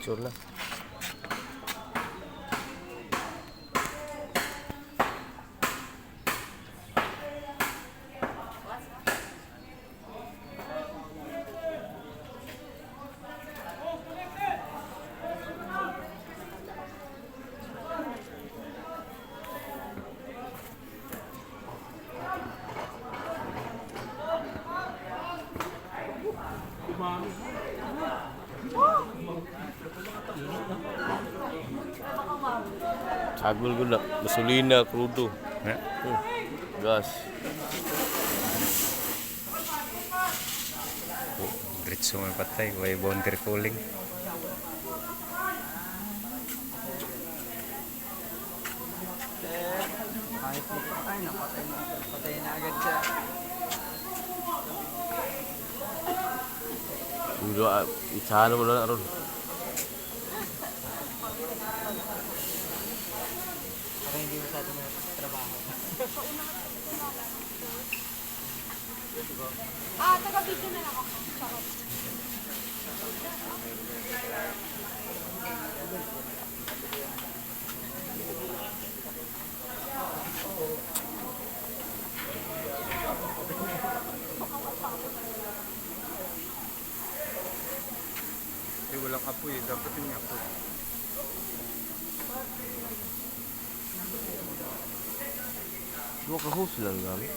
Sure lang. Sagol ko na. Gasolina, crudo. Gas. Diretso may patay. Way boundary cooling. Ay, napatay na. Patay na agad siya. Isahan mo na ron. Para hindi masyado na trabaho. Taga-video na lang ako. Walang apoy. Dapat yung apoy. Dua ka hose lang kami.